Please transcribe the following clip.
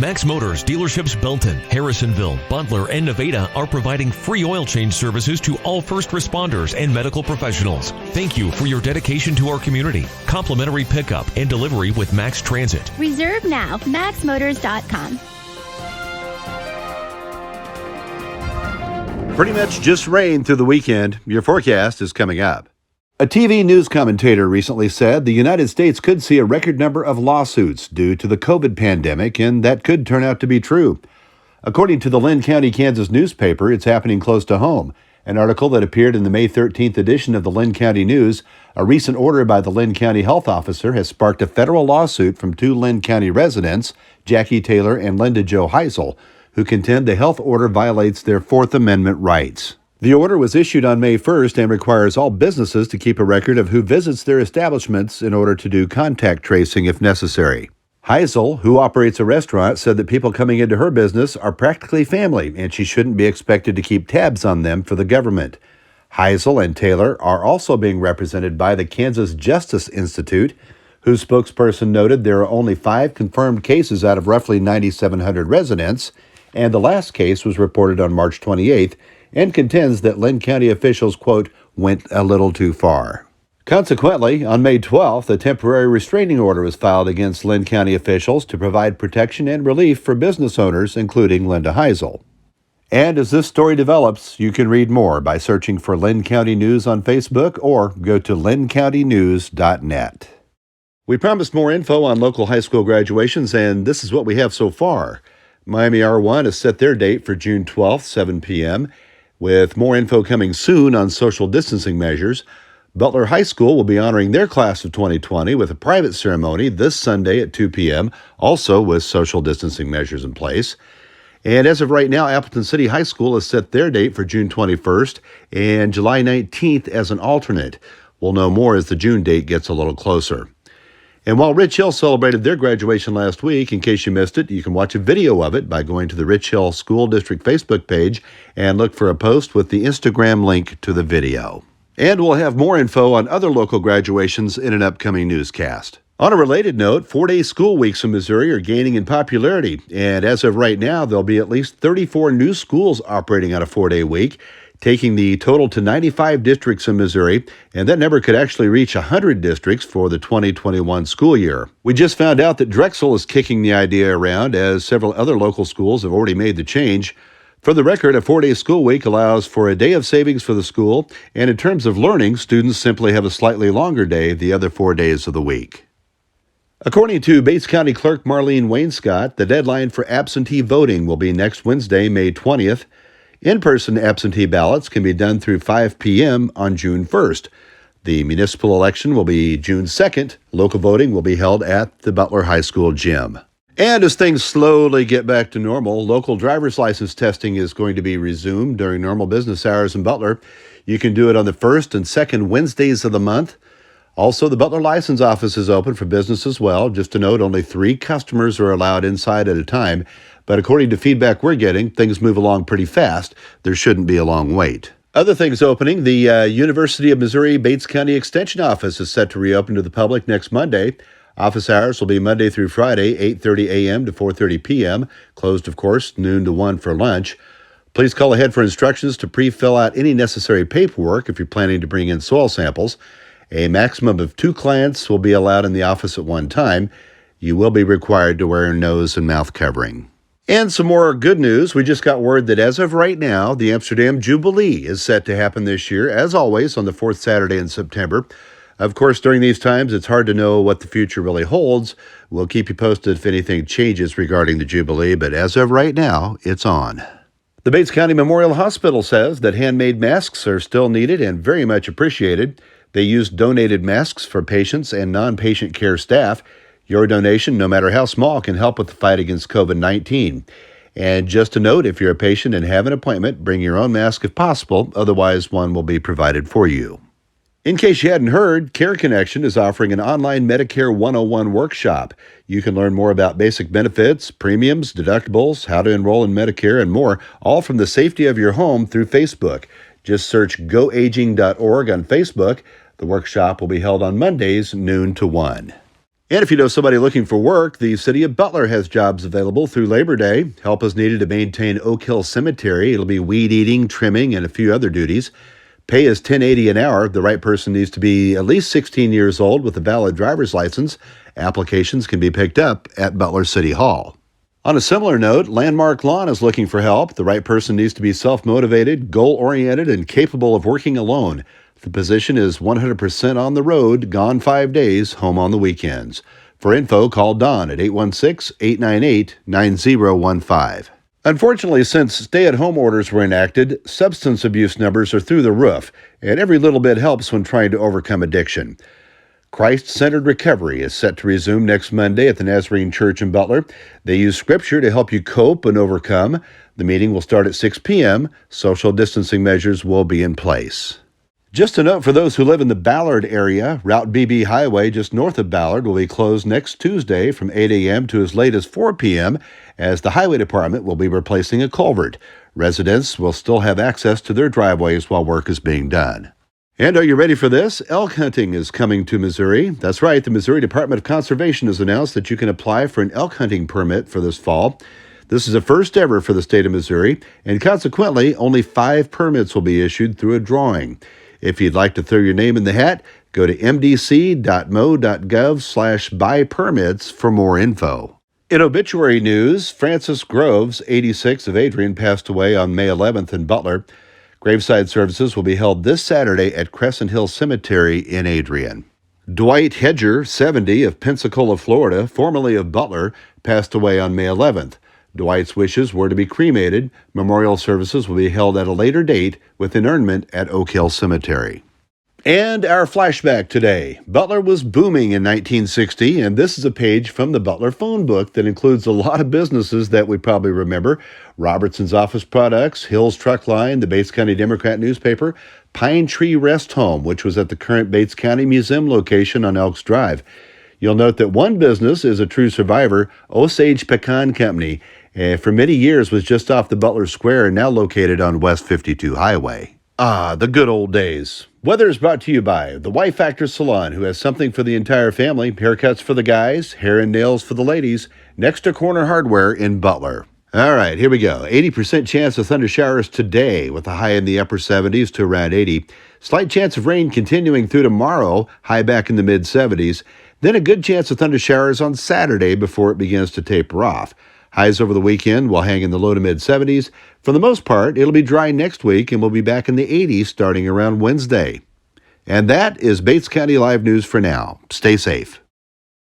Max Motors dealerships Belton, Harrisonville, Butler, and Nevada are providing free oil change services to all first responders and medical professionals. Thank you for your dedication to our community. Complimentary pickup and delivery with Max Transit. Reserve now, maxmotors.com. Pretty much just rain through the weekend. Your forecast is coming up. A TV news commentator recently said the United States could see a record number of lawsuits due to the COVID pandemic, and that could turn out to be true. According to the Lynn County, Kansas newspaper, it's happening close to home. An article that appeared in the May 13th edition of the Lynn County News, a recent order by the Lynn County health officer has sparked a federal lawsuit from two Lynn County residents, Jackie Taylor and Linda Jo Heisel, who contend the health order violates their Fourth Amendment rights. The order was issued on May 1st and requires all businesses to keep a record of who visits their establishments in order to do contact tracing if necessary. Heisel, who operates a restaurant, said that people coming into her business are practically family and she shouldn't be expected to keep tabs on them for the government. Heisel and Taylor are also being represented by the Kansas Justice Institute, whose spokesperson noted there are only 5 confirmed cases out of roughly 9,700 residents, and the last case was reported on March 28th, and contends that Lynn County officials, quote, went a little too far. Consequently, on May 12th, a temporary restraining order was filed against Lynn County officials to provide protection and relief for business owners, including Linda Heisel. And as this story develops, you can read more by searching for Lynn County News on Facebook or go to lynncountynews.net. We promised more info on local high school graduations, and this is what we have so far. Miami R1 has set their date for June 12th, 7 p.m., with more info coming soon on social distancing measures. Butler High School will be honoring their class of 2020 with a private ceremony this Sunday at 2 p.m., also with social distancing measures in place. And as of right now, Appleton City High School has set their date for June 21st and July 19th as an alternate. We'll know more as the June date gets a little closer. And while Rich Hill celebrated their graduation last week, in case you missed it, you can watch a video of it by going to the Rich Hill School District Facebook page and look for a post with the Instagram link to the video. And we'll have more info on other local graduations in an upcoming newscast. On a related note, 4-day school weeks in Missouri are gaining in popularity, and as of right now, there'll be at least 34 new schools operating on a 4-day week, taking the total to 95 districts in Missouri, and that number could actually reach 100 districts for the 2021 school year. We just found out that Drexel is kicking the idea around, as several other local schools have already made the change. For the record, a 4-day school week allows for a day of savings for the school, and in terms of learning, students simply have a slightly longer day the other 4 days of the week. According to Bates County Clerk Marlene Wainscott, the deadline for absentee voting will be next Wednesday, May 20th. In-person absentee ballots can be done through 5 p.m. on June 1st. The municipal election will be June 2nd. Local voting will be held at the Butler High School gym. And as things slowly get back to normal, local driver's license testing is going to be resumed during normal business hours in Butler. You can do it on the first and second Wednesdays of the month. Also, the Butler License Office is open for business as well. Just to note, only 3 customers are allowed inside at a time. But according to feedback we're getting, things move along pretty fast. There shouldn't be a long wait. Other things opening, the University of Missouri Bates County Extension Office is set to reopen to the public next Monday. Office hours will be Monday through Friday, 8:30 a.m. to 4:30 p.m., closed, of course, noon to 1 for lunch. Please call ahead for instructions to pre-fill out any necessary paperwork if you're planning to bring in soil samples. A maximum of 2 clients will be allowed in the office at one time. You will be required to wear a nose and mouth covering. And some more good news. We just got word that as of right now, the Amsterdam Jubilee is set to happen this year, as always, on the 4th Saturday in September. Of course, during these times, it's hard to know what the future really holds. We'll keep you posted if anything changes regarding the Jubilee, but as of right now, it's on. The Bates County Memorial Hospital says that handmade masks are still needed and very much appreciated. They use donated masks for patients and non-patient care staff. Your donation, no matter how small, can help with the fight against COVID-19. And just a note, if you're a patient and have an appointment, bring your own mask if possible. Otherwise, one will be provided for you. In case you hadn't heard, Care Connection is offering an online Medicare 101 workshop. You can learn more about basic benefits, premiums, deductibles, how to enroll in Medicare, and more, all from the safety of your home through Facebook. Just search goaging.org on Facebook. The workshop will be held on Mondays, noon to 1. And if you know somebody looking for work, the city of Butler has jobs available through Labor Day. Help is needed to maintain Oak Hill Cemetery. It'll be weed eating, trimming, and a few other duties. Pay is $10.80 an hour. The right person needs to be at least 16 years old with a valid driver's license. Applications can be picked up at Butler City Hall. On a similar note, Landmark Lawn is looking for help. The right person needs to be self-motivated, goal-oriented, and capable of working alone. The position is 100% on the road, gone 5 days, home on the weekends. For info, call Don at 816-898-9015. Unfortunately, since stay-at-home orders were enacted, substance abuse numbers are through the roof, and every little bit helps when trying to overcome addiction. Christ-centered recovery is set to resume next Monday at the Nazarene Church in Butler. They use Scripture to help you cope and overcome. The meeting will start at 6 p.m. Social distancing measures will be in place. Just a note for those who live in the Ballard area, Route BB Highway just north of Ballard will be closed next Tuesday from 8 a.m. to as late as 4 p.m. as the Highway Department will be replacing a culvert. Residents will still have access to their driveways while work is being done. And are you ready for this? Elk hunting is coming to Missouri. That's right, the Missouri Department of Conservation has announced that you can apply for an elk hunting permit for this fall. This is a first ever for the state of Missouri, and consequently, only 5 permits will be issued through a drawing. If you'd like to throw your name in the hat, go to mdc.mo.gov/buy-permits for more info. In obituary news, Francis Groves, 86, of Adrian, passed away on May 11th in Butler. Graveside services will be held this Saturday at Crescent Hill Cemetery in Adrian. Dwight Hedger, 70, of Pensacola, Florida, formerly of Butler, passed away on May 11th. Dwight's wishes were to be cremated. Memorial services will be held at a later date with interment at Oak Hill Cemetery. And our flashback today. Butler was booming in 1960, and this is a page from the Butler phone book that includes a lot of businesses that we probably remember. Robertson's Office Products, Hill's Truck Line, the Bates County Democrat newspaper, Pine Tree Rest Home, which was at the current Bates County Museum location on Elks Drive. You'll note that one business is a true survivor, Osage Pecan Company, for many years was just off the Butler Square and now located on West 52 Highway. Ah, the good old days. Weather is brought to you by the Y Factor Salon, who has something for the entire family. Haircuts for the guys, hair and nails for the ladies, next to Corner Hardware in Butler. All right, here we go. 80% chance of thunder showers today with a high in the upper 70s to around 80. Slight chance of rain continuing through tomorrow, high back in the mid-70s. Then a good chance of thunder showers on Saturday before it begins to taper off. Highs over the weekend will hang in the low to mid-70s. For the most part, it'll be dry next week and we'll be back in the 80s starting around Wednesday. And that is Bates County Live News for now. Stay safe.